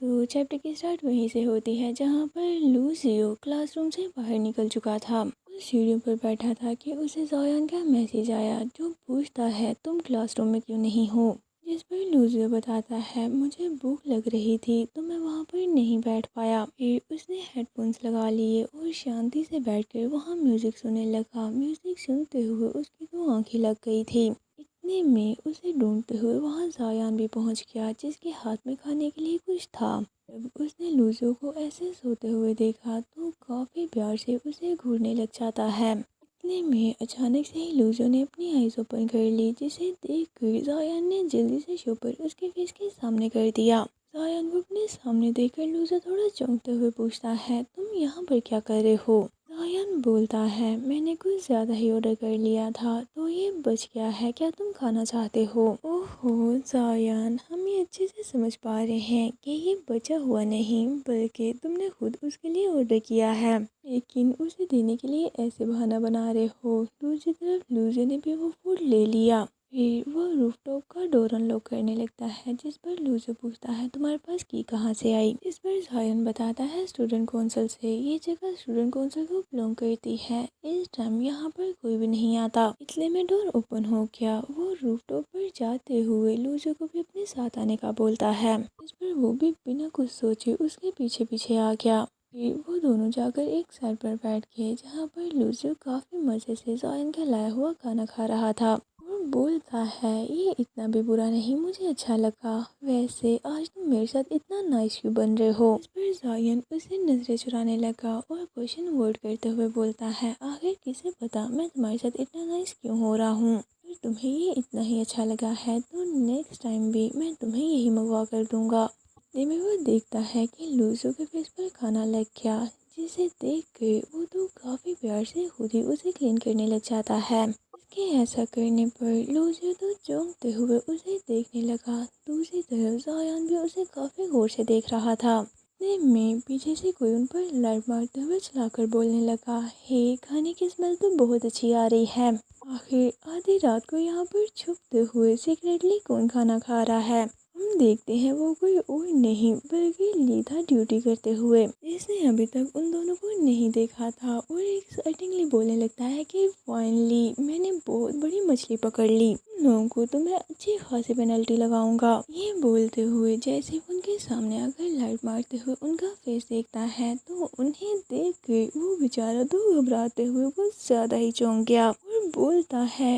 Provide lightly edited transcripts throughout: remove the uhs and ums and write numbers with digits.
तो चैप्टर की स्टार्ट वहीं से होती है जहाँ पर लूसियो क्लासरूम से बाहर निकल चुका था। वो सीढ़ियों पर बैठा था कि उसे ज़ायान का मैसेज आया जो पूछता है तुम क्लासरूम में क्यों नहीं हो। जिस पर लूसियो बताता है मुझे भूख लग रही थी तो मैं वहाँ पर नहीं बैठ पाया। फिर उसने हेडफोन्स लगा लिए और शांति से बैठकर वहाँ म्यूज़िक सुनने लगा। म्यूज़िक सुनते हुए उसकी तो आंखें लग गई थी। इतने में उसे ढूंढते हुए वहाँ ज़ायान भी पहुँच गया जिसके हाथ में खाने के लिए कुछ था। जब उसने लूजो को ऐसे सोते हुए देखा तो काफ़ी प्यार से उसे घूरने लग जाता है। इतने में अचानक से ही लूजो ने अपनी आईज ओपन कर ली जिसे देखकर ज़ायान ने जल्दी से शॉपर उसके फेस के सामने कर दिया। ज़ायान को अपने सामने देखकर लूजो थोड़ा चौंकते हुए पूछता है तुम यहाँ पर क्या कर रहे हो। ज़ायान बोलता है मैंने कुछ ज़्यादा ही ऑर्डर कर लिया था तो ये बच गया है, क्या तुम खाना चाहते हो। ओहो ज़ायान, हम ये अच्छे से समझ पा रहे हैं कि ये बचा हुआ नहीं बल्कि तुमने खुद उसके लिए ऑर्डर किया है, लेकिन उसे देने के लिए ऐसे बहाना बना रहे हो। दूसरी तरफ लूजो ने भी वो फूड ले लिया। फिर वो रूफटॉप का डोर अनलॉक करने लगता है जिस पर लूजो पूछता है तुम्हारे पास की कहाँ से आई। इस पर ज़ायान बताता है स्टूडेंट काउंसिल से। ये जगह स्टूडेंट काउंसिल को बिलोंग करती है। इस टाइम यहाँ पर कोई भी नहीं आता, इसलिए मैं डोर ओपन हो गया। वो रूफटॉप पर जाते हुए लूजो को भी अपने साथ आने का बोलता है। इस पर वो भी बिना कुछ सोचे उसके पीछे पीछे आ गया। फिर वो दोनों जाकर एक साइड पर बैठ गए जहाँ पर लूजो काफ़ी मज़े से ज़ायान का लाया हुआ खाना खा रहा था और बोलता है ये इतना भी बुरा नहीं, मुझे अच्छा लगा। वैसे आज तुम मेरे साथ इतना नाइस क्यों बन रहे हो। इस पर ज़ायान उसे नजरें चुराने लगा और क्वेश्चन वर्ड करते हुए बोलता है आखिर किसे पता मैं तुम्हारे साथ इतना नाइस क्यों हो रहा हूँ। अगर तुम्हें ये इतना ही अच्छा लगा है तो नेक्स्ट टाइम भी मैं तुम्हें यही मंगवा कर दूंगा। इतने में वो देखता है कि लूजो के फेस पर खाना लग गया जिसे देख के वो तो काफ़ी प्यार से खुद ही उसे क्लीन करने लग जाता है। उसके ऐसा करने पर लूजो तो चौंकते हुए उसे देखने लगा। दूसरी तरफ ज़ायान भी उसे काफ़ी गौर से देख रहा था। इतने में पीछे से कोई उन पर लाइट मारते हुए चलाकर बोलने लगा हे खाने की स्मेल तो बहुत अच्छी आ रही है। आखिर आधी रात को यहाँ पर छुपते हुए सीक्रेटली कौन खाना खा रहा है। हम देखते हैं वो कोई और नहीं बल्कि ली था ड्यूटी करते हुए, जिसने अभी तक उन दोनों को नहीं देखा था और एक्साइटिंगली बोलने लगता है कि फाइनली मैंने बहुत बड़ी मछली पकड़ ली, उन लोगों को तो मैं अच्छी खासी पेनल्टी लगाऊंगा। ये बोलते हुए जैसे उनके सामने आकर लाइट मारते हुए उनका फेस देखता है तो उन्हें देख के वो बेचारा तो घबराते हुए बहुत ज़्यादा ही चौंक गया और बोलता है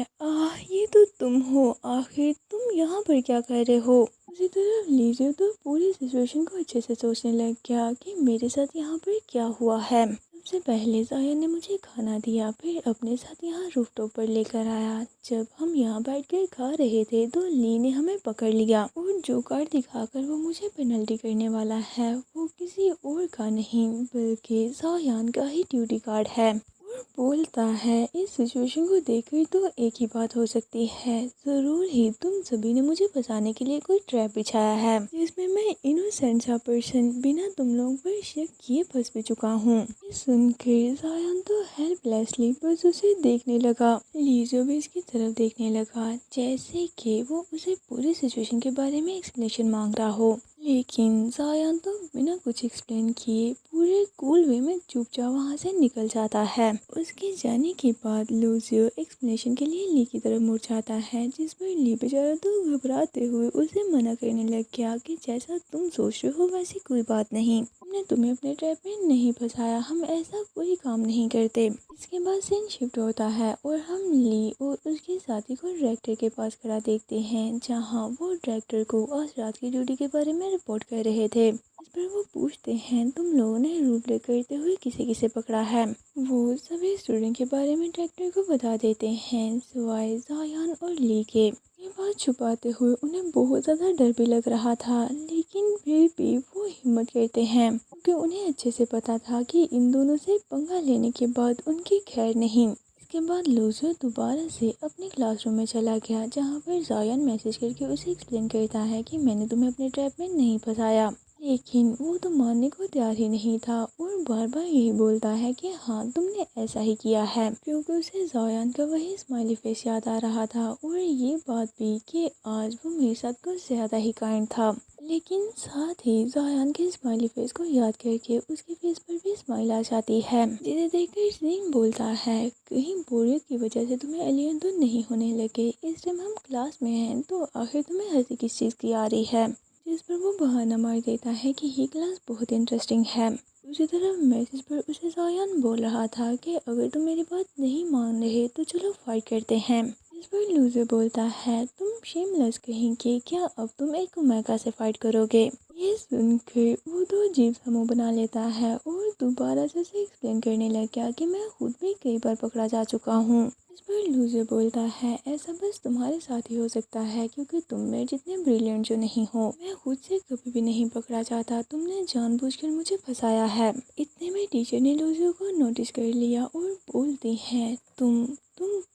ये तो तुम हो, आखिर तुम यहाँ पर क्या कर रहे हो। उसी तरह लीजिए तो पूरी सिचुएशन को अच्छे से सोचने लग गया कि मेरे साथ यहाँ पर क्या हुआ है। सबसे पहले ज़ायान ने मुझे खाना दिया, फिर अपने साथ यहाँ रूफटॉप पर लेकर आया। जब हम यहाँ बैठकर खा रहे थे तो ली ने हमें पकड़ लिया और जो कार्ड दिखाकर वो मुझे पेनल्टी करने वाला है वो किसी और का नहीं बल्कि ज़ायान का ही ड्यूटी कार्ड है। और बोलता है इस सिचुएशन को देखकर तो एक ही बात हो सकती है, ज़रूर ही तुम सभी ने मुझे फंसाने के लिए कोई ट्रैप बिछाया है जिसमें मैं इनोसेंट सा पर्सन बिना तुम लोगों पर शक किए फंस भी चुका हूँ। ये सुनकर ज़ायान तो हेल्पलेसली बस उसे देखने लगा। लीजो भी इसकी तरफ देखने लगा जैसे कि वो उसे पूरी सिचुएशन के बारे में एक्सप्लेनेशन मांग रहा हो, लेकिन ज़ायान तो बिना कुछ एक्सप्लेन किए पूरे कूल वे में चुपचाप वहाँ से निकल जाता है। उसके जाने के बाद लूसियो एक्सप्लेनेशन के लिए ली की तरफ मुड़ जाता है जिस पर ली बेचारा तो घबराते हुए उसे मना करने लग गया कि जैसा तुम सोच रहे हो वैसी कोई बात नहीं, हमने तुम्हें अपने ट्रैप में नहीं फंसाया, हम ऐसा कोई काम नहीं करते। इसके बाद सीन शिफ्ट होता है और हम ली और उसके साथी को डायरेक्टर के पास खड़ा देखते हैं जहाँ वो डायरेक्टर को आज रात की ड्यूटी के बारे में रिपोर्ट कर रहे थे। इस पर वो पूछते हैं तुम लोगों ने रूल ब्रेक करते हुए किसे किसे पकड़ा है। वो सभी स्टूडेंट के बारे में डायरेक्टर को बता देते हैं सिवाय ज़ायान और ली के। ये बात छुपाते हुए उन्हें बहुत ज़्यादा डर भी लग रहा था, लेकिन फिर भी वो हिम्मत करते हैं क्योंकि उन्हें अच्छे से पता था कि इन दोनों से पंगा लेने के बाद उनकी खैर नहीं। इसके बाद लूजो दोबारा से अपने क्लासरूम में चला गया जहाँ पर ज़ायान मैसेज करके उसे एक्सप्लेन करता है कि मैंने तुम्हें अपने ट्रैप में नहीं फंसाया, लेकिन वो तो मानने को तैयार ही नहीं था और बार बार यही बोलता है कि हाँ तुमने ऐसा ही किया है, क्योंकि उसे ज़ायान का वही स्माइली फेस याद आ रहा था और ये बात भी कि आज वो मेरे साथ कुछ ज़्यादा ही काइंड था। लेकिन साथ ही जायान के स्माइली फेस को याद करके उसके फेस पर भी स्माइल आ जाती है, जिसे देखकर ज़ीन बोलता है, कहीं बोरियत की वजह से तुम्हें एलियन तो नहीं होने लगे? इस टाइम हम क्लास में हैं तो आखिर तुम्हें हंसी किस चीज़ की आ रही है? जिस पर वो बहाना मार देता है कि ये क्लास बहुत इंटरेस्टिंग है। दूसरी तरफ मैसेज पर उसे जायान बोल रहा था कि अगर तुम मेरी बात नहीं मान रहे तो चलो फाइट करते हैं। इस पर लूजर बोलता है, तुम शेमलेस कहेंगे, क्या अब तुम एक ओमेगा से फाइट करोगे? ये सुनकर वो तो अजीब सा मुँह बना लेता है और दोबारा से एक्सप्लेन करने लग गया कि मैं खुद भी कई बार पकड़ा जा चुका हूँ। इस पर लूजर बोलता है, ऐसा बस तुम्हारे साथ ही हो सकता है क्योंकि तुम मेरे जितने ब्रिलियंट जो नहीं हो। मैं खुद से कभी भी नहीं पकड़ा जाता, तुमने जानबूझकर मुझे फंसाया है। इतने में टीचर ने लूजर को नोटिस कर लिया और बोलती है, तुम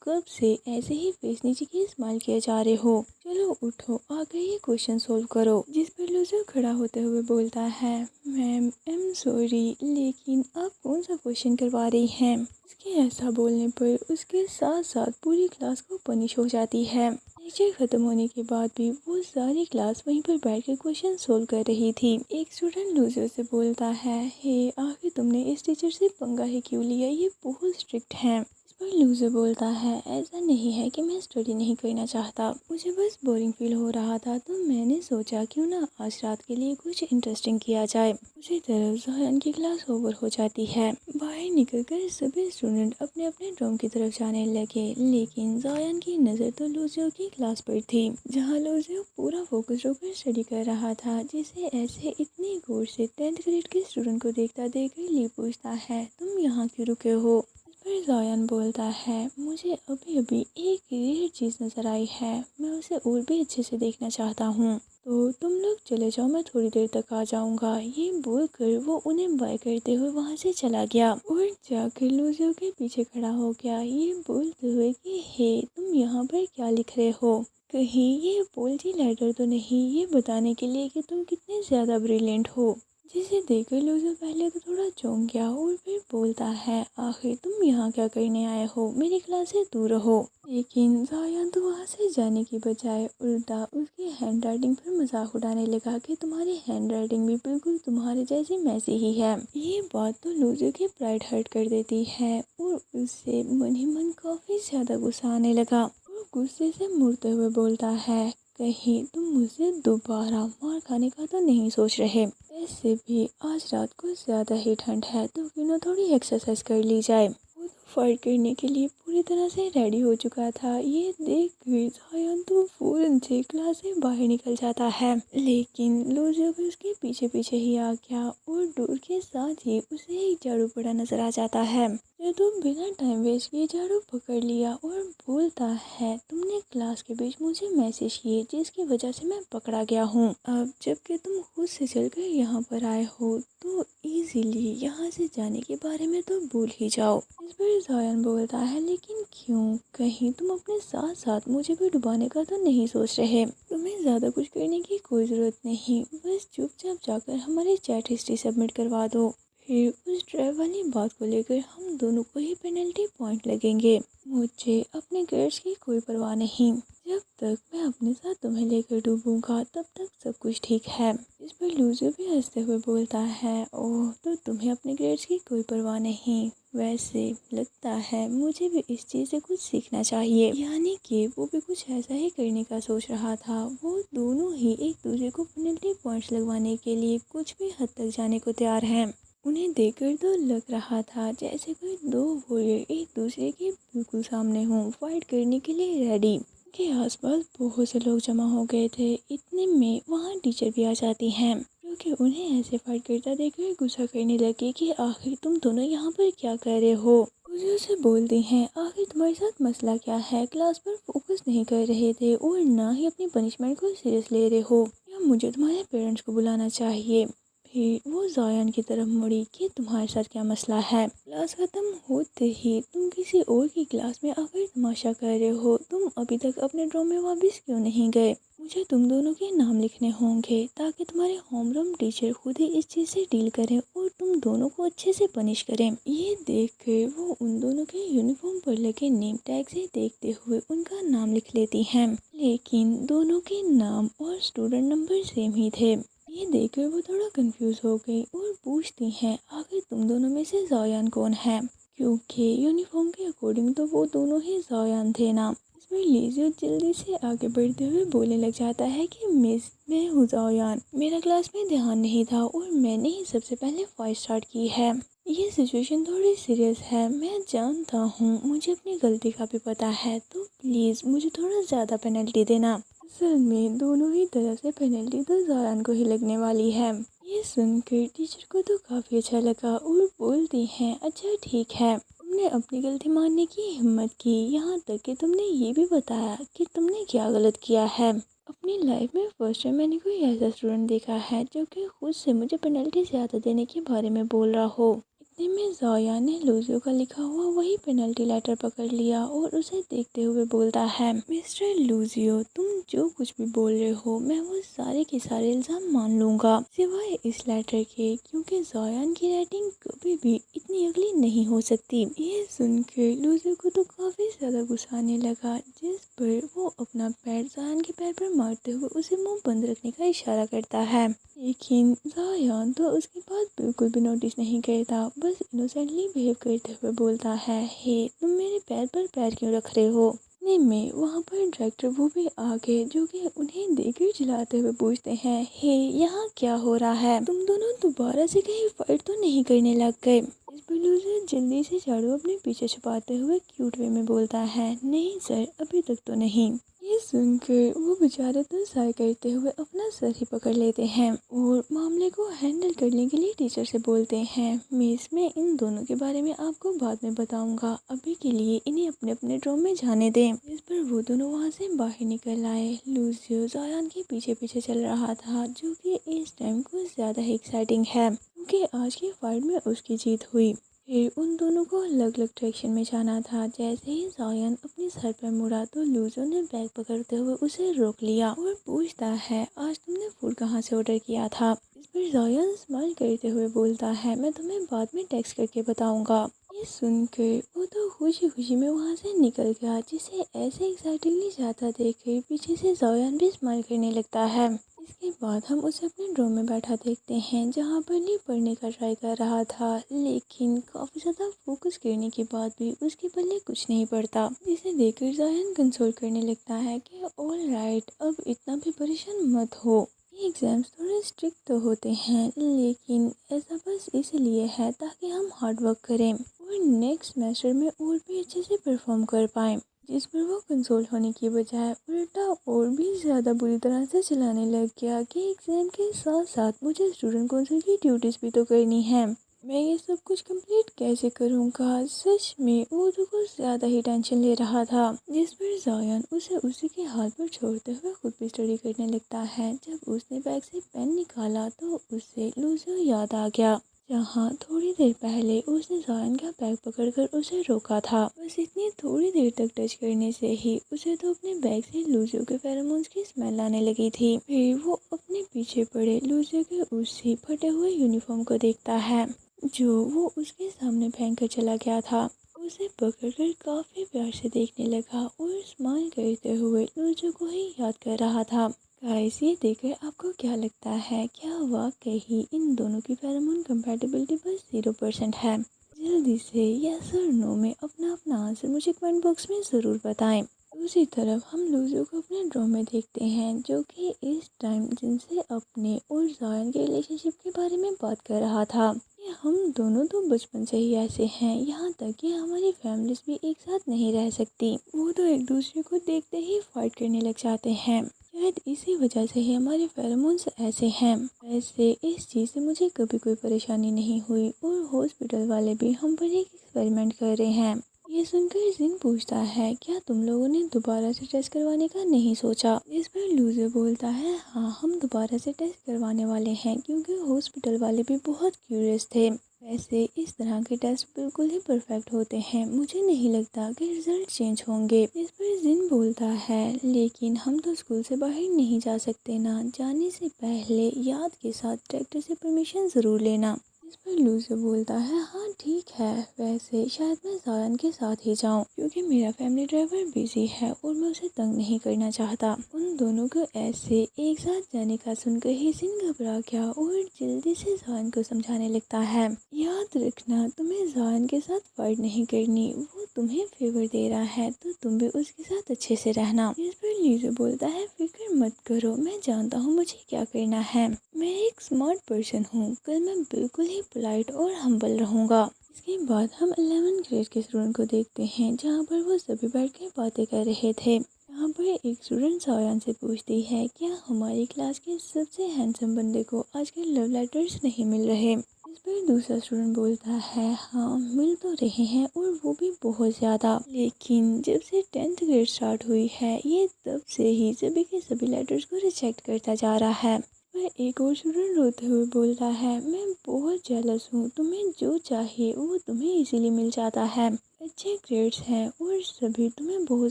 कब से ऐसे ही फेस नीचे की स्माइल किए जा रहे हो? चलो उठो, आकर ये क्वेश्चन सोल्व करो। जिस पर लूजर खड़ा होते हुए बोलता है, मैम आई एम सॉरी, लेकिन आप कौन सा क्वेश्चन करवा रही हैं? उसके ऐसा बोलने पर उसके साथ साथ पूरी क्लास को पनिश हो जाती है। लेक्चर खत्म होने के बाद भी वो सारी क्लास वहीं पर बैठकर क्वेश्चन सोल्व कर रही थी। एक स्टूडेंट लूजर से बोलता है, हे आखिर तुमने इस टीचर से पंगा ही क्यों लिया? ये बहुत स्ट्रिक्ट है। पर लूजर बोलता है, ऐसा नहीं है कि मैं स्टडी नहीं करना चाहता, मुझे बस बोरिंग फील हो रहा था तो मैंने सोचा क्यों ना आज रात के लिए कुछ इंटरेस्टिंग किया जाए। उसी तरफ जायान की क्लास ओवर हो जाती है। बाहर निकलकर सभी स्टूडेंट अपने अपने रूम की तरफ जाने लगे, लेकिन जायान की नज़र तो लूजर की क्लास पर थी, जहाँ लूजर पूरा फोकस होकर स्टडी कर रहा था, जिसे ऐसे इतनी गौर से 10th ग्रेड के स्टूडेंट को देखता देखकर ली पूछता है, तुम यहाँ क्यों रुके हो? फिर जायान बोलता है, मुझे अभी अभी एक रेयर चीज़ नज़र आई है, मैं उसे और भी अच्छे से देखना चाहता हूँ, तो तुम लोग चले जाओ, मैं थोड़ी देर तक आ जाऊँगा। ये बोलकर वो उन्हें बाय करते हुए वहाँ से चला गया और जाकर लूजर के पीछे खड़ा हो गया, ये बोलते हुए कि हे तुम यहाँ पर क्या लिख रहे हो? कहीं ये पोल्ट्री लेटर तो नहीं, ये बताने के लिए कि तुम कितने ज़्यादा ब्रिलियंट हो? जिसे देखकर लूजर पहले तो थोड़ा चौंक गया और फिर बोलता है, आखिर तुम यहाँ क्या करने आए हो? मेरी क्लास से दूर रहो। लेकिन जायान तो वहाँ से जाने की बजाय उल्टा उसकी हैंड राइटिंग पर मजाक उड़ाने लगा कि तुम्हारी हैंड राइटिंग भी बिल्कुल तुम्हारे जैसी मैसी ही है। ये बात तो लूजर की प्राइड हर्ट कर देती है और उससे मन ही मन काफ़ी ज़्यादा गुस्सा आने लगा और गुस्से से मुड़ते हुए बोलता है, कहीं तुम मुझसे दोबारा मार खाने का तो नहीं सोच रहे? ऐसे भी आज रात को ज़्यादा ही ठंड है तो क्यों ना थोड़ी एक्सरसाइज कर ली जाए। वो तो फाइट करने के लिए पूरी तरह से रेडी हो चुका था। ये देख कर जायान तो फौरन से क्लास से बाहर निकल जाता है, लेकिन लूजर भी उसके पीछे पीछे ही आ गया और डोर के साथ ही उसे एक झाड़ू पड़ा नजर आ जाता है। तो बिना टाइम वेस्ट किए झाड़ू पकड़ लिया और बोलता है, तुमने क्लास के बीच मुझे मैसेज किए जिसकी वजह से मैं पकड़ा गया हूँ। अब जबकि तुम खुद से चलकर यहाँ पर आए हो तो इजीली यहाँ से जाने के बारे में तो भूल ही जाओ। इस पर जायान बोलता है, लेकिन क्यों? कहीं तुम अपने साथ साथ मुझे भी डुबाने का तो नहीं सोच रहे? तुम्हें ज़्यादा कुछ करने की कोई ज़रूरत नहीं, बस चुपचाप जाकर हमारी चैट हिस्ट्री सबमिट करवा दो। फिर उस ड्राइव वाली बात को लेकर हम दोनों को ही पेनल्टी पॉइंट लगेंगे। मुझे अपने ग्रेड्स की कोई परवाह नहीं, जब तक मैं अपने साथ तुम्हें लेकर डूबूंगा तब तक सब कुछ ठीक है। इस पर लूजर भी हंसते हुए बोलता है, ओह तो तुम्हें अपने ग्रेड्स की कोई परवाह नहीं? वैसे लगता है मुझे भी इस चीज़ से कुछ सीखना चाहिए। यानी कि वो भी कुछ ऐसा ही करने का सोच रहा था। वो दोनों ही एक दूसरे को पेनल्टी पॉइंट्स लगवाने के लिए कुछ भी हद तक जाने को तैयार हैं। उन्हें देखकर तो लग रहा था जैसे कोई दो वॉरियर एक दूसरे के बिल्कुल सामने हों, फाइट करने के लिए रेडी। उनके आसपास बहुत से लोग जमा हो गए थे। इतने में वहाँ टीचर भी आ जाती हैं, जो कि उन्हें ऐसे फाइट करता देखकर गुस्सा करने लगे कि आखिर तुम दोनों यहाँ पर क्या कर रहे हो। मुझे उसे बोलती हैं, आखिर तुम्हारे साथ मसला क्या है? क्लास पर फोकस नहीं कर रहे थे और ना ही अपनी पनिशमेंट को सीरियस ले रहे हो, या मुझे तुम्हारे पेरेंट्स को बुलाना चाहिए? फिर वो जायान की तरफ मुड़ी कि तुम्हारे साथ क्या मसला है? क्लास खत्म होते ही तुम किसी और की क्लास में आकर तमाशा कर रहे हो। तुम अभी तक अपने ड्रॉम में वापस क्यों नहीं गए? मुझे तुम दोनों के नाम लिखने होंगे ताकि तुम्हारे होमरूम टीचर खुद ही इस चीज़ से डील करें और और तुम दोनों को अच्छे से पनिश करें। ये देखकर वो उन दोनों के यूनिफॉर्म पर लगे नेम टैग से देखते हुए उनका नाम लिख लेती हैं, लेकिन दोनों के नाम और स्टूडेंट नंबर सेम ही थे। ये देखकर वो थोड़ा कंफ्यूज हो गई और पूछती हैं, आखिर तुम दोनों में से ज़ायान कौन है, क्योंकि यूनिफॉर्म के अकॉर्डिंग तो वो दोनों ही ज़ायान थे ना। इसमें लीजियो जल्दी से आगे बढ़ते हुए बोलने लग जाता है कि मिस, मैं हूँ ज़ायान, मेरा क्लास में ध्यान नहीं था और मैंने ही सबसे पहले फाइट स्टार्ट की है। ये सिचुएशन थोड़ी सीरियस है, मैं जानता हूँ, मुझे अपनी गलती का भी पता है, तो प्लीज़ मुझे थोड़ा ज़्यादा पेनल्टी देना। असल में दोनों ही तरफ से पेनल्टी तो ज़ायान को ही लगने वाली है। ये सुनकर टीचर को तो काफ़ी अच्छा लगा और बोलती हैं, अच्छा ठीक है, तुमने अपनी गलती मानने की हिम्मत की, यहाँ तक कि तुमने ये भी बताया कि तुमने क्या गलत किया है। अपनी लाइफ में फर्स्ट टाइम मैंने कोई ऐसा स्टूडेंट देखा है जो कि खुद से मुझे पेनल्टी ज़्यादा देने के बारे में बोल रहा हो। इतने में ज़ाया ने लूजियो का लिखा हुआ वही पेनल्टी लेटर पकड़ लिया और उसे देखते हुए बोलता है, मिस्टर लूजियो, तुम जो कुछ भी बोल रहे हो मैं वो सारे के सारे इल्ज़ाम मान लूँगा, सिवाय इस लेटर के, क्योंकि ज़ायान की राइटिंग कभी भी इतनी अगली नहीं हो सकती। ये सुनकर लूजियो को तो काफ़ी ज़्यादा गुस्सा आने लगा, जिस पर वो अपना पैर ज़ायान के पैर पर मारते हुए उसे मुंह बंद रखने का इशारा करता है, लेकिन ज़ायान तो उसकी बात बिल्कुल भी नोटिस नहीं करता, बस इनोसेंटली बिहेव करते हुए बोलता है, हे तुम मेरे पैर पर पैर क्यों रख रहे हो। इतने में वहाँ पर डायरेक्टर वो भी आ गए, जो कि उन्हें देखकर चिल्लाते हुए पूछते हैं, हे यहाँ क्या हो रहा है, तुम दोनों दोबारा से कहीं फाइट तो नहीं करने लग गए। इस पर लूज़र जल्दी से झाड़ू अपने पीछे छुपाते हुए क्यूट वे में बोलता है, नहीं सर, अभी तक तो नहीं। ये सुनकर वो बेचारे तो साय करते हुए अपना सर ही पकड़ लेते हैं और मामले को हैंडल करने के लिए टीचर से बोलते हैं, मिस, मैं इन दोनों के बारे में आपको बाद में बताऊंगा, अभी के लिए इन्हें अपने अपने रूम में जाने दें। इस पर वो दोनों वहाँ से बाहर निकल आए। लूसियो ज़ायान के पीछे पीछे चल रहा था, जो कि इस टाइम कुछ ज़्यादा ही एक्साइटिंग है, क्योंकि आज की फाइट में उसकी जीत हुई। फिर उन दोनों को अलग अलग डायरेक्शन में जाना था। जैसे ही ज़ायान अपने सर पर मुड़ा तो लूजो ने बैग पकड़ते हुए उसे रोक लिया और पूछता है, आज तुमने फूड कहाँ से ऑर्डर किया था। इस पर ज़ायान स्माइल करते हुए बोलता है, मैं तुम्हें बाद में टेक्स्ट करके बताऊंगा। ये सुनकर वो तो खुशी खुशी में वहाँ से निकल गया। जिसे ऐसे एक्साइटिंगली जाता देखकर पीछे से ज़ायान भी स्माइल करने लगता है। इसके बाद हम उसे अपने ड्रॉ में बैठा देखते हैं, जहाँ पर ली पढ़ने का ट्राई कर रहा था, लेकिन काफ़ी ज़्यादा फोकस करने के बाद भी उसके पल्ले कुछ नहीं पड़ता। जिसे देखकर ज़ायान कंसोल करने लगता है कि ऑल राइट, अब इतना भी परेशान मत हो, ये एग्ज़ाम्स थोड़े स्ट्रिक्ट तो होते हैं, लेकिन ऐसा बस इसलिए है ताकि हम हार्ड वर्क करें और नेक्स्ट सेमेस्टर में और भी अच्छे से परफॉर्म कर पाएँ। जिस पर वो कंसोल होने की बजाय उल्टा और भी ज़्यादा बुरी तरह से चलाने लग गया कि एग्ज़ाम के साथ साथ मुझे स्टूडेंट काउंसिल की ड्यूटीज़ भी तो करनी है, मैं ये सब कुछ कंप्लीट कैसे करूँगा। सच में वो तो कुछ ज़्यादा ही टेंशन ले रहा था। जिस पर ज़ायान उसे उसी के हाथ पर छोड़ते हुए खुद भी स्टडी करने लगता है। जब उसने बैग से पेन निकाला तो उसे लूज़ो याद आ गया, जहाँ थोड़ी देर पहले उसने ज़ायान का बैग पकड़कर उसे रोका था। बस इतनी थोड़ी देर तक टच करने से ही उसे तो अपने बैग से लूजियो के फेरोमोन्स की स्मेल आने लगी थी। फिर वो अपने पीछे पड़े लूजियो के उसी फटे हुए यूनिफॉर्म को देखता है, जो वो उसके सामने फेंक कर चला गया था। उसे पकड़कर काफ़ी प्यार से देखने लगा और स्माइल करते हुए लूजियो को ही याद कर रहा था। गाइस, ये देखकर आपको क्या लगता है, क्या वाकई ही इन दोनों की फेरोमोन कंपैटिबिलिटी बस 0% है? जल्दी से यस और नो में अपना अपना आंसर मुझे कमेंट बॉक्स में ज़रूर बताएं। दूसरी तरफ हम लूजो को अपने ड्रॉ में देखते हैं, जो कि इस टाइम जिनसे अपने और ज़ायान के रिलेशनशिप के बारे में बात कर रहा था। ये हम दोनों तो बचपन से ही ऐसे हैं, यहाँ तक कि हमारी फैमिलीज भी एक साथ नहीं रह सकती। वो तो एक दूसरे को देखते ही फाइट करने लग जाते हैं। शायद इसी वजह से ही हमारे फेरोमोन्स ऐसे हैं। वैसे इस चीज़ से मुझे कभी कोई परेशानी नहीं हुई और हॉस्पिटल वाले भी हम पर एक एक्सपेरिमेंट कर रहे हैं। ये सुनकर जिन पूछता है, क्या तुम लोगों ने दोबारा से टेस्ट करवाने का नहीं सोचा। इस पर लूजर बोलता है, हाँ हम दोबारा से टेस्ट करवाने वाले हैं, क्योंकि हॉस्पिटल वाले भी बहुत क्यूरियस थे। वैसे इस तरह के टेस्ट बिल्कुल ही परफेक्ट होते हैं, मुझे नहीं लगता कि रिजल्ट चेंज होंगे। इस पर जिन बोलता है, लेकिन हम तो स्कूल से बाहर नहीं जा सकते ना, जाने से पहले याद के साथ डायरेक्टर से परमिशन ज़रूर लेना। इस पर लूज़र बोलता है, हाँ ठीक है, वैसे शायद मैं ज़ायन के साथ ही जाऊँ क्योंकि मेरा फैमिली ड्राइवर बिजी है और मैं उसे तंग नहीं करना चाहता। उन दोनों को ऐसे एक साथ जाने का सुनकर हिसिन घबरा गया और जल्दी से ज़ायन को समझाने लगता है, याद रखना तुम्हें ज़ायन के साथ फाइट नहीं करनी, वो तुम्हें फेवर दे रहा है तो तुम भी उसके साथ अच्छे से रहना। इस पर लूज़र बोलता है, फिक्र मत करो, मैं जानता हूँ मुझे क्या करना है, मैं एक स्मार्ट पर्सन हूँ, कल मैं बिल्कुल ही पोलाइट और हम्बल रहूँगा। इसके बाद हम 11th ग्रेड के स्टूडेंट को देखते हैं जहाँ पर वो सभी बैठ कर बातें कर रहे थे। यहाँ पर एक स्टूडेंट सायान से पूछती है, क्या हमारी क्लास के सबसे हैंडसम बंदे को आजकल लव लेटर्स नहीं मिल रहे? इस पर दूसरा स्टूडेंट बोलता है, हाँ मिल तो रहे हैं और वो भी बहुत ज़्यादा, लेकिन जब से 10th ग्रेड स्टार्ट हुई है ये तब से ही सभी के सभी लेटर्स को रिजेक्ट करता जा रहा है। वह एक और स्टूडेंट रोते हुए बोलता है, मैं बहुत जेलस हूँ, तुम्हें जो चाहिए वो तुम्हें इजीली मिल जाता है, अच्छे ग्रेड्स हैं और सभी तुम्हें बहुत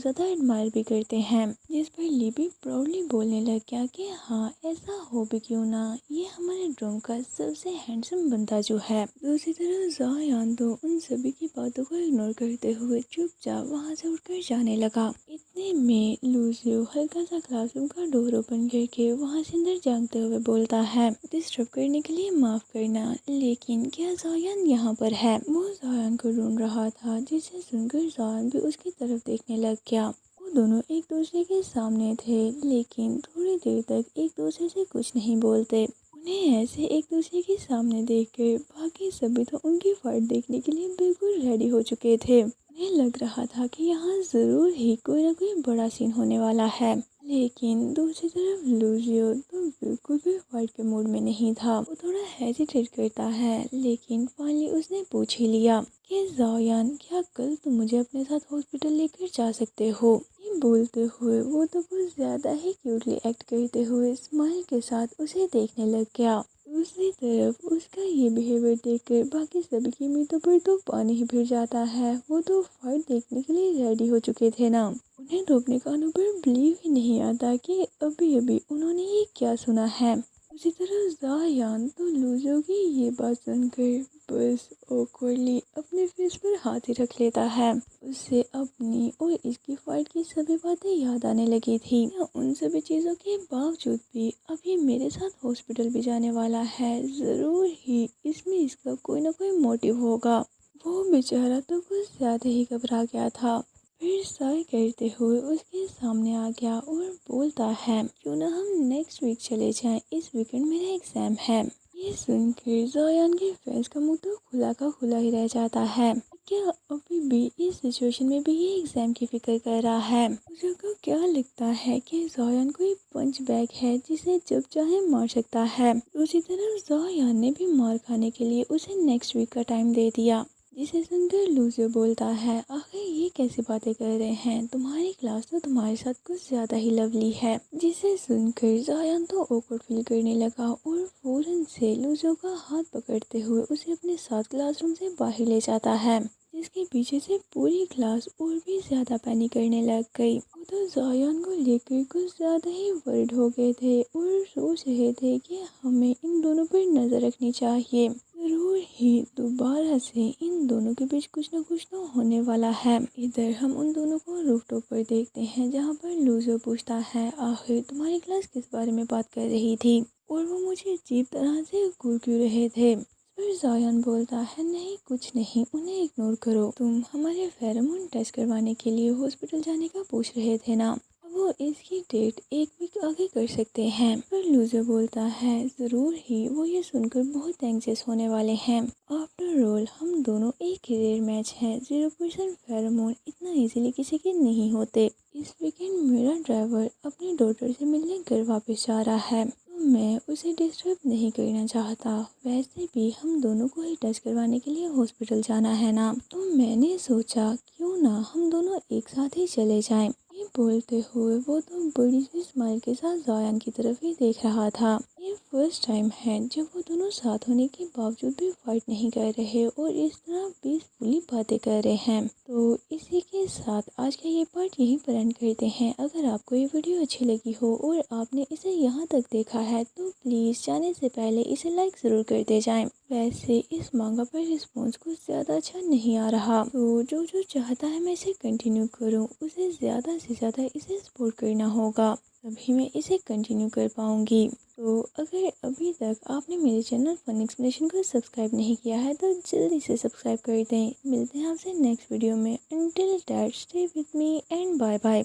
ज़्यादा एडमायर भी करते हैं। जिस पर लिबी प्राउडली बोलने लग गया कि हाँ ऐसा हो भी क्यों ना, ये हमारे ड्रोम का सबसे हैंडसम बंदा जो है। दूसरी तरफ ज़ायान तो उन सभी की बातों को इग्नोर करते हुए चुपचाप वहाँ से उठकर जाने लगा। इतने में लूसियो हल्का सा क्लासरूम का डोर ओपन करके वहाँ से अंदर झांकते हुए बोलता है, डिस्टर्ब करने के लिए माफ़ करना, लेकिन क्या ज़ायान यहाँ पर है? वो ज़ायान को ढूंढ रहा था, जिसे सुनकर ज़ायान भी उसकी तरफ देखने लग गया। वो दोनों एक दूसरे के सामने थे, लेकिन थोड़ी देर तक एक दूसरे से कुछ नहीं बोलते। उन्हें ऐसे एक दूसरे के सामने देखकर बाकी सभी तो उनकी फाइट देखने के लिए बिल्कुल रेडी हो चुके थे। उन्हें लग रहा था कि यहाँ ज़रूर ही कोई ना कोई बड़ा सीन होने वाला है, लेकिन दूसरी तरफ लूजियो तो बिल्कुल भी फाइट के मूड में नहीं था। वो थोड़ा हेजिटेट करता है, लेकिन फाइनली उसने पूछ ही लिया कि ज़ायान, क्या कल तुम मुझे अपने साथ हॉस्पिटल लेकर जा सकते हो? ये बोलते हुए वो तो कुछ ज़्यादा ही क्यूटली एक्ट करते हुए स्माइल के साथ उसे देखने लग गया। दूसरी तरफ उसका ये बिहेवियर देखकर बाकी सभी की उम्मीदों पर तो पानी ही फिर जाता है। वो तो फाइट देखने के लिए रेडी हो चुके थे ना। उन्हें तो अपने कानों पर बिलीव ही नहीं आता कि अभी अभी उन्होंने ये क्या सुना है। उसी तरह ज़ायान तो लूजो की ये बात सुनकर बस ऑकवर्डली अपने फेस पर हाथ ही रख लेता है। उससे अपनी और इसकी फाइट की सभी बातें याद आने लगी थी। उन सभी चीज़ों के बावजूद भी अब ये मेरे साथ हॉस्पिटल भी जाने वाला है, ज़रूर ही इसमें इसका कोई ना कोई मोटिव होगा। वो बेचारा तो कुछ ज़्यादा ही घबरा गया था। फिर साय करते हुए उसके सामने आ गया और बोलता है, क्यों ना हम नेक्स्ट वीक चले जाएं, इस वीकेंड मेरा एग्ज़ाम है। ये सुनकर ज़ायान के फेस का मुंह तो खुला का खुला ही रह जाता है। क्या अभी भी इस सिचुएशन में भी ये एग्ज़ाम की फिक्र कर रहा है? मुझे को क्या लगता है कि ज़ायान कोई पंच बैग है जिसे जब चाहे मार सकता है। दूसरी तरफ ज़ायान ने भी मार खाने के लिए उसे नेक्स्ट वीक का टाइम दे दिया, जिसे सुनकर लूजियो बोलता है, आखिर ये कैसी बातें कर रहे हैं, तुम्हारी क्लास तो तुम्हारे साथ कुछ ज़्यादा ही लवली है। जिसे सुनकर ज़ायान तो ऑकवर्ड फील करने लगा और फौरन से लूजियो का हाथ पकड़ते हुए उसे अपने साथ क्लासरूम से बाहर ले जाता है, जिसके पीछे से पूरी क्लास और भी ज़्यादा पैनिक करने लग गई। वो तो ज़ायान को लेकर कुछ ज़्यादा ही वर्ड हो गए थे और सोच रहे थे कि हमें इन दोनों पर नज़र रखनी चाहिए, जरूर ही दोबारा से इन दोनों के बीच कुछ ना कुछ तो होने वाला है। इधर हम उन दोनों को रूफटॉप पर देखते हैं, जहाँ पर लूजर पूछता है, आखिर तुम्हारी क्लास किस बारे में बात कर रही थी और वो मुझे अजीब तरह से घूर क्यों रहे थे? फिर ज़ायान बोलता है, नहीं कुछ नहीं, उन्हें इग्नोर करो, तुम हमारे फेरोमोन टेस्ट करवाने के लिए हॉस्पिटल जाने का पूछ रहे थे ना, वो इसकी डेट एक वीक आगे कर सकते हैं। पर लूजर बोलता है, ज़रूर ही वो ये सुनकर बहुत एंग्जियस होने वाले हैं। आफ्टर ऑल हम दोनों एक रेयर मैच हैं, 0% फेरोमोन इतना इजीली किसी के नहीं होते। इस वीकेंड मेरा ड्राइवर अपनी डॉटर से मिलने घर वापस जा रहा है, तो मैं उसे डिस्टर्ब नहीं करना चाहता। वैसे भी हम दोनों को ही टेस्ट करवाने के लिए हॉस्पिटल जाना है ना, तो मैंने सोचा क्यों ना हम दोनों एक साथ ही चले जाएं। ये बोलते हुए वो तो बड़ी सी स्माइल के साथ ज़ायान की तरफ ही देख रहा था। ये ये फर्स्ट टाइम है जब वो दोनों साथ होने के बावजूद भी फाइट नहीं कर रहे और इस तरह पीसफुली बातें कर रहे हैं। तो इसी के साथ आज का ये पार्ट यहीं पर एंड करते हैं। अगर आपको ये वीडियो अच्छी लगी हो और आपने इसे यहाँ तक देखा है तो प्लीज़ जाने से पहले इसे लाइक ज़रूर करते जाएं। वैसे इस मांगा पर रिस्पॉन्स कुछ ज़्यादा अच्छा नहीं आ रहा, तो जो चाहता है मैं इसे कंटिन्यू करूँ उसे ज़्यादा से ज़्यादा इसे सपोर्ट करना होगा, तभी मैं इसे कंटिन्यू कर पाऊँगी। तो अगर अभी तक आपने मेरे चैनल फन एक्सप्लेनेशन को सब्सक्राइब नहीं किया है तो जल्दी से सब्सक्राइब कर दें। मिलते हैं आपसे नेक्स्ट वीडियो में। Until that stay with me and bye bye.